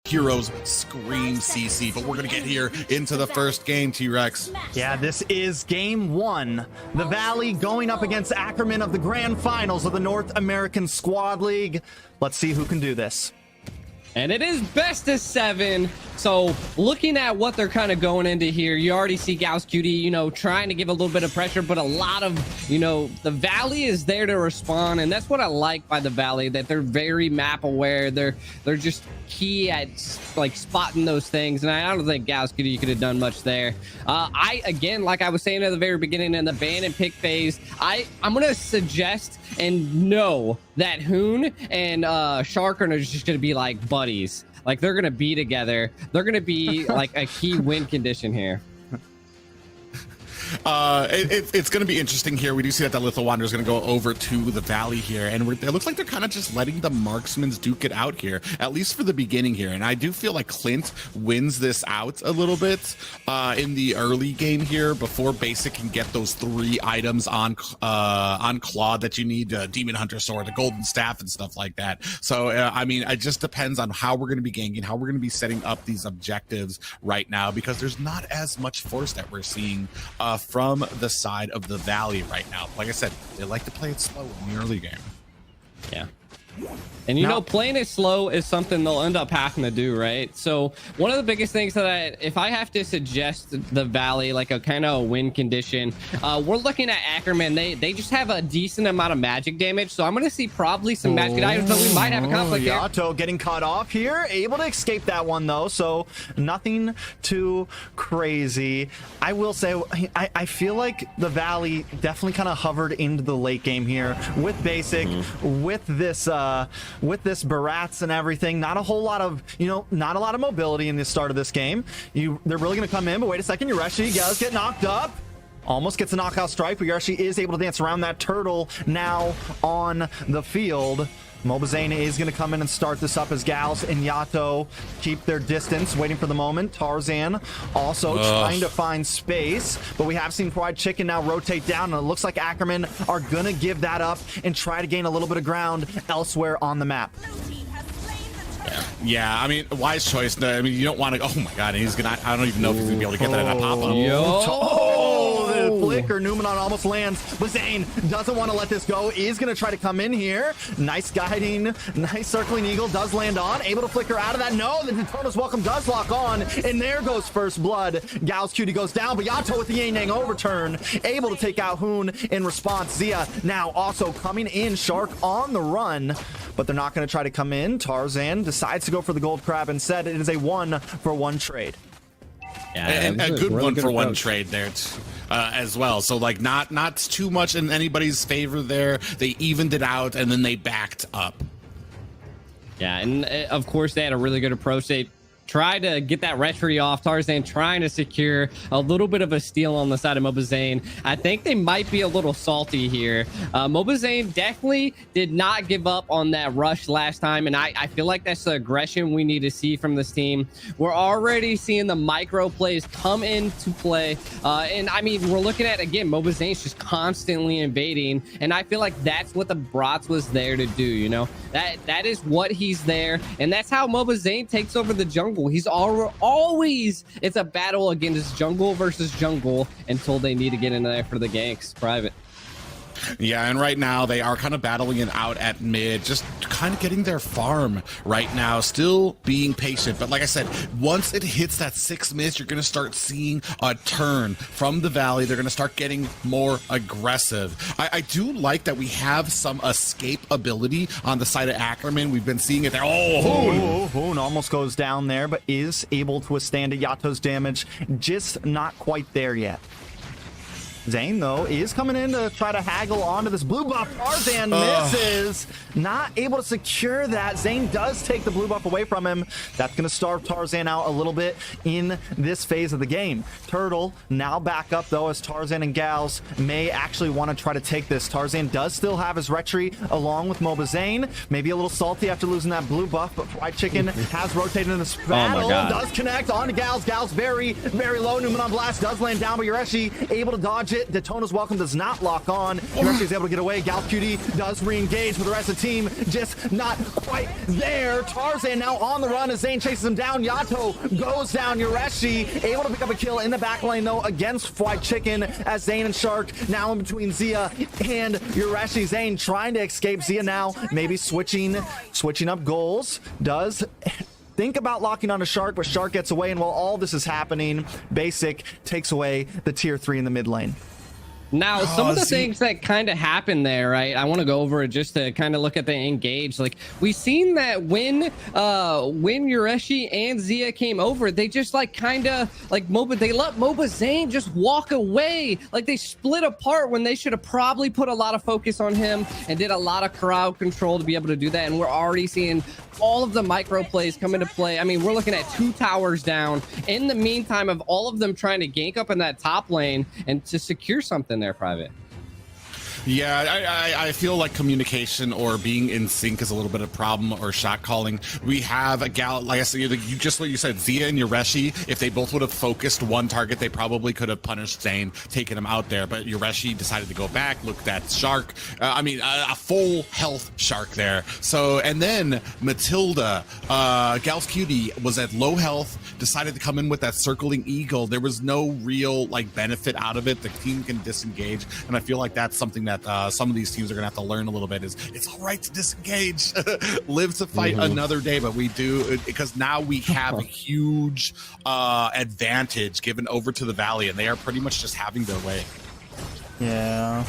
Heroes scream CC, but we're gonna get here into the first game, T-Rex. Yeah, this is game one. The Valley going up against Ackerman of the grand finals of the North American Squad League. Let's see who can do this. And it is best of 7. So looking at what they're kind of going into here, you already see Gauss Cutie, you know, trying to give a little bit of pressure, but a lot of, you know, the Valley is there to respond. And that's what I like by the Valley, that they're very map aware. They're just key at like spotting those things. And I don't think Gauss Cutie could have done much there. Again, like I was saying at the very beginning in the ban and pick phase, I'm going to suggest and know that Hoon and Shark are just going to be like buddies. Like they're going to be together. They're going to be like a key win condition here. It's going to be interesting here. We do see that the Little Wanderer is going to go over to the Valley here, and it looks like they're kind of just letting the marksmans duke it out here, at least for the beginning here. And I do feel like Clint wins this out a little bit in the early game here before Basic can get those 3 items on Claude that you need, Demon Hunter Sword, the Golden Staff, and stuff like that. So I mean, it just depends on how we're going to be ganking, how we're going to be setting up these objectives right now, because there's not as much force that we're seeing from the side of the Valley right now. Like I said, they like to play it slow in the early game. Yeah. And you know, playing it slow is something they'll end up having to do, right? So one of the biggest things that if I have to suggest the Valley, like a kind of a win condition, we're looking at Ackerman. They just have a decent amount of magic damage. So I'm going to see probably some magic items, but we might have a conflict here. Yato getting cut off here, able to escape that one though. So nothing too crazy. I will say, I feel like the Valley definitely kind of hovered into the late game here with Basic, with this Barats and everything. Not a whole lot of, not a lot of mobility in the start of this game. They're really going to come in, but wait a second. Yureshi does get knocked up. Almost gets a knockout strike, but Yureshi is able to dance around that turtle now on the field. Mobazane is going to come in and start this up as Gals and Yato keep their distance, waiting for the moment. Tarzan also trying to find space, but we have seen Fried Chicken now rotate down, and it looks like Ackerman are going to give that up and try to gain a little bit of ground elsewhere on the map. Yeah, I mean, wise choice. I mean, you don't want to. Oh my God, he's gonna. I don't even know if he's gonna be able to get that in a pop-up. The flicker, Numenon almost lands, but Zane doesn't want to let this go. Is gonna try to come in here. Nice guiding, nice circling eagle does land on. Able to flicker out of that. No, the Daytona's welcome does lock on, and there goes first blood. Gauss Cutie goes down, but Yato with the Yang Yang overturn, able to take out Hoon in response. Zia now also coming in. Shark on the run, but they're not going to try to come in. Tarzan decides to go for the gold crab instead. It is a 1-for-1 trade. Yeah, and a good really 1-for-1 trade there as well. So like not too much in anybody's favor there. They evened it out and then they backed up. Yeah, and of course they had a really good approach. They tried to get that retry off. Tarzan trying to secure a little bit of a steal on the side of Mobazane. I think they might be a little salty here. Mobazane definitely did not give up on that rush last time, and I feel like that's the aggression we need to see from this team. We're already seeing the micro plays come into play, and I mean, we're looking at, again, Mobazane's just constantly invading, and I feel like that's what the Brats was there to do, you know? That is what he's there, and that's how Mobazane takes over the jungle. He's always, it's a battle against jungle versus jungle until they need to get in there for the ganks private. Yeah, and right now they are kind of battling it out at mid, just kind of getting their farm right now, still being patient. But like I said, once it hits that 6 minutes, you're going to start seeing a turn from the Valley. They're going to start getting more aggressive. I do like that we have some escape ability on the side of Ackerman. We've been seeing it there. Hoon almost goes down there, but is able to withstand Yato's damage. Just not quite there yet. Zane, though, is coming in to try to haggle onto this blue buff. Tarzan misses. Not able to secure that. Zane does take the blue buff away from him. That's going to starve Tarzan out a little bit in this phase of the game. Turtle now back up, though, as Tarzan and Gals may actually want to try to take this. Tarzan does still have his retry along with Mobazane. Maybe a little salty after losing that blue buff, but Fried Chicken has rotated in this battle. Does connect onto Gals. Gals very, very low. Numenon Blast does land down, but Yureshi able to dodge it. it. Daytona's Welcome does not lock on. Yureshi is able to get away. Gal Cutie does re-engage, but the rest of the team just not quite there. Tarzan now on the run as Zane chases him down. Yato goes down. Yureshi able to pick up a kill in the back lane though against White Chicken as Zane and Shark now in between Zia and Yureshi. Zane trying to escape. Zia now maybe switching up goals. Does think about locking on a Shark, but Shark gets away, and while all this is happening, Basic takes away the tier 3 in the mid lane. Now, some of the things that kind of happened there, right? I want to go over it just to kind of look at the engage. Like, we've seen that when Yureshi and Zia came over, they just like kind of like they let Mobazane just walk away. Like, they split apart when they should have probably put a lot of focus on him and did a lot of crowd control to be able to do that. And we're already seeing all of the micro plays come into play. I mean, we're looking at 2 towers down in the meantime of all of them trying to gank up in that top lane and to secure something there, Private. Yeah, I feel like communication or being in sync is a little bit of a problem, or shot calling. We have a gal, like I said, you just what you said, Zia and Yureshi, if they both would have focused one target, they probably could have punished Zane, taken him out there. But Yureshi decided to go back, looked at Shark. A full health Shark there. So, and then Matilda, Gal's Cutie was at low health, decided to come in with that circling eagle. There was no real like benefit out of it. The team can disengage, and I feel like that's something that some of these teams are gonna have to learn a little bit. Is it's all right to disengage, live to fight another day, but we do, because now we have a huge advantage given over to the Valley, and they are pretty much just having their way. Yeah.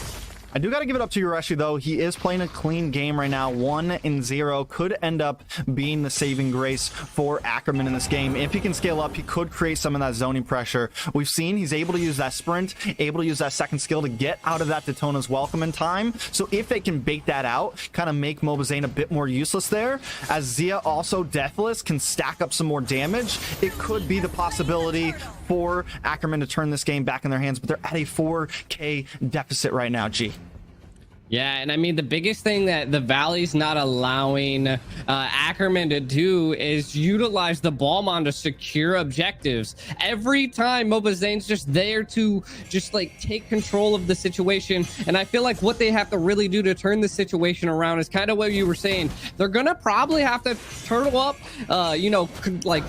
I do got to give it up to Yureshi, though. He is playing a clean game right now. 1-0 could end up being the saving grace for Ackerman in this game. If he can scale up, he could create some of that zoning pressure. We've seen he's able to use that sprint, able to use that second skill to get out of that Daytona's Welcome in time. So if they can bait that out, kind of make Mobazane a bit more useless there, as Zia also Deathless can stack up some more damage, it could be the possibility for Ackerman to turn this game back in their hands, but they're at a 4K deficit right now, G. Yeah, and I mean, the biggest thing that the Valley's not allowing Ackerman to do is utilize the Ballmon to secure objectives. Every time Mobazane's just there to just like take control of the situation. And I feel like what they have to really do to turn the situation around is kind of what you were saying. They're gonna probably have to turtle up,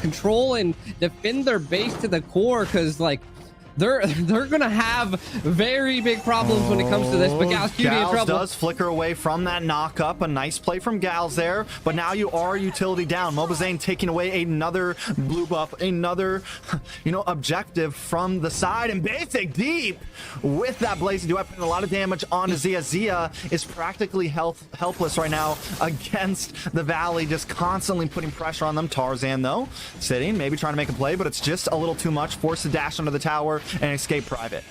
control and defend their base to the core, because like they're gonna have very big problems when it comes to this. But Gal's Cutie in trouble. Does flicker away from that knock up. A nice play from Gals there, but now you are utility down. Mobazane taking away another blue buff, another objective from the side, and Basic deep with that blazing duet, putting a lot of damage on Zia. Zia is practically helpless right now against the Valley, just constantly putting pressure on them. Tarzan though sitting, maybe trying to make a play, but it's just a little too much. Forced to dash under the tower and escape private.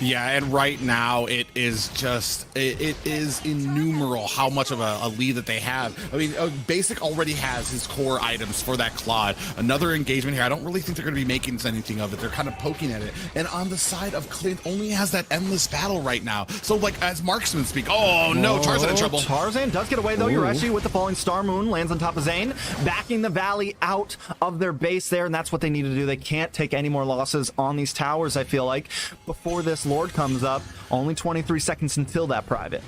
Yeah, and right now it is just, it is innumerable how much of a lead that they have. I mean, Basic already has his core items for that Claude. Another engagement here. I don't really think they're going to be making anything of it. They're kind of poking at it. And on the side of Clint, only has that endless battle right now. So, like, as marksmen speak, oh no, Tarzan in trouble. Tarzan does get away though. Yureshi with the falling star moon lands on top of Zane, backing the Valley out of their base there, and that's what they need to do. They can't take any more losses on these towers, I feel like, before this Lord comes up. Only 23 seconds until that private.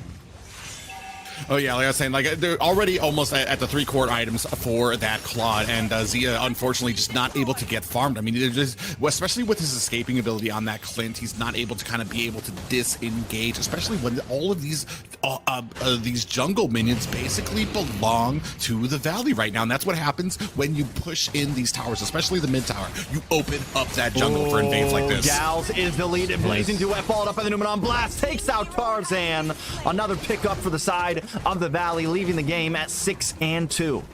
Oh yeah, like I was saying, like they're already almost at the 3 core items for that Claude, and Zia unfortunately just not able to get farmed. I mean, they're just, especially with his escaping ability on that Clint, he's not able to kind of be able to disengage, especially when all of these jungle minions basically belong to the Valley right now, and that's what happens when you push in these towers, especially the mid tower. You open up that jungle for invades like this. Gals is deleted. Blazing Duet followed up by the Numenon Blast takes out Tarzan. Another pickup for the side of the Valley, leaving the game at 6-2.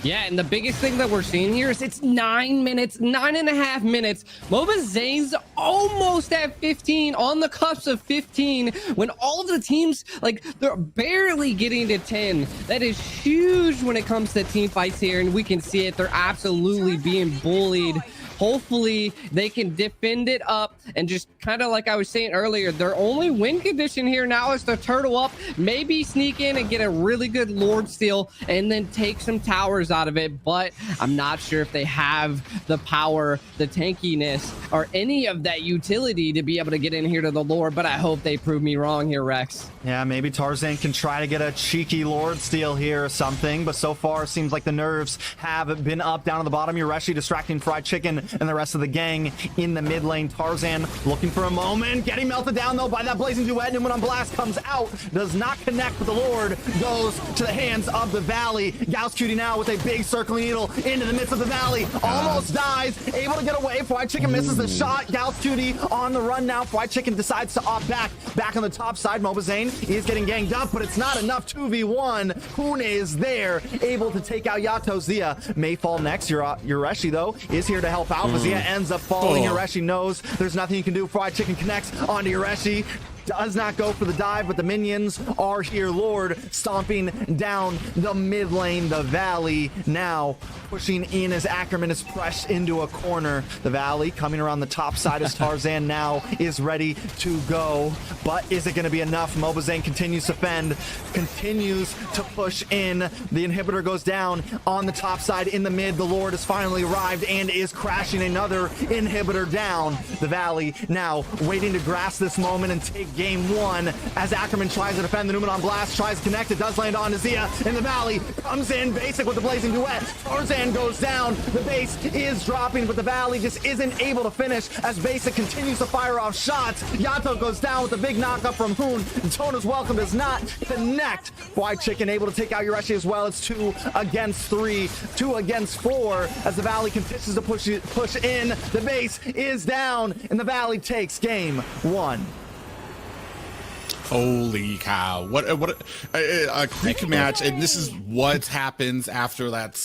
Yeah, and the biggest thing that we're seeing here is it's 9 minutes, 9.5 minutes. Mobazane's almost at 15, on the cusp of 15, when all of the teams, like, they're barely getting to 10. That is huge when it comes to team fights here, and we can see it. They're absolutely being bullied Hopefully they can defend it up and just kind of like I was saying earlier, their only win condition here now is to turtle up, maybe sneak in and get a really good Lord steal and then take some towers out of it. But I'm not sure if they have the power, the tankiness, or any of that utility to be able to get in here to the Lord. But I hope they prove me wrong here, Rex. Yeah, maybe Tarzan can try to get a cheeky Lord steal here or something, but so far it seems like the nerves have been up. Down at the bottom, Yureshi distracting Fried Chicken and the rest of the gang in the mid lane. Tarzan looking for a moment, getting melted down though by that Blazing Duet. Numen on Blast comes out, does not connect with the Lord, goes to the hands of the Valley. Gauss Cutie now with a big circling needle into the midst of the Valley, almost dies, able to get away. Fried Chicken misses the shot. Gauss Cutie on the run now. Fried Chicken decides to opt back on the top side. Mobazane is getting ganged up, but it's not enough. 2v1. Hune is there, able to take out Yato. Zia may fall next. Yureshi, though, is here to help out, but Zia ends up falling. Yureshi knows there's nothing you can do. Fried Chicken connects onto Yureshi. Does not go for the dive, but the minions are here. Lord stomping down the mid lane. The Valley now pushing in as Ackerman is pressed into a corner. The Valley coming around the top side as Tarzan now is ready to go. But is it going to be enough? Mobazane continues to fend, continues to push in. The inhibitor goes down on the top side in the mid. The Lord has finally arrived and is crashing another inhibitor down. The Valley now waiting to grasp this moment and take game one as Ackerman tries to defend. The Numen on Blast tries to connect. It does land on Zia in the Valley. Comes in basic with the Blazing Duet. Tarzan goes down. The base is dropping, but the Valley just isn't able to finish as basic continues to fire off shots. Yato goes down with a big knockup from Hoon. Tona's welcome does not connect. Fried Chicken able to take out Yureshi as well. It's 2 against 3, 2 against 4 as the Valley continues to push in. The base is down and the Valley takes game one. Holy cow. What a quick match. And this is what happens after that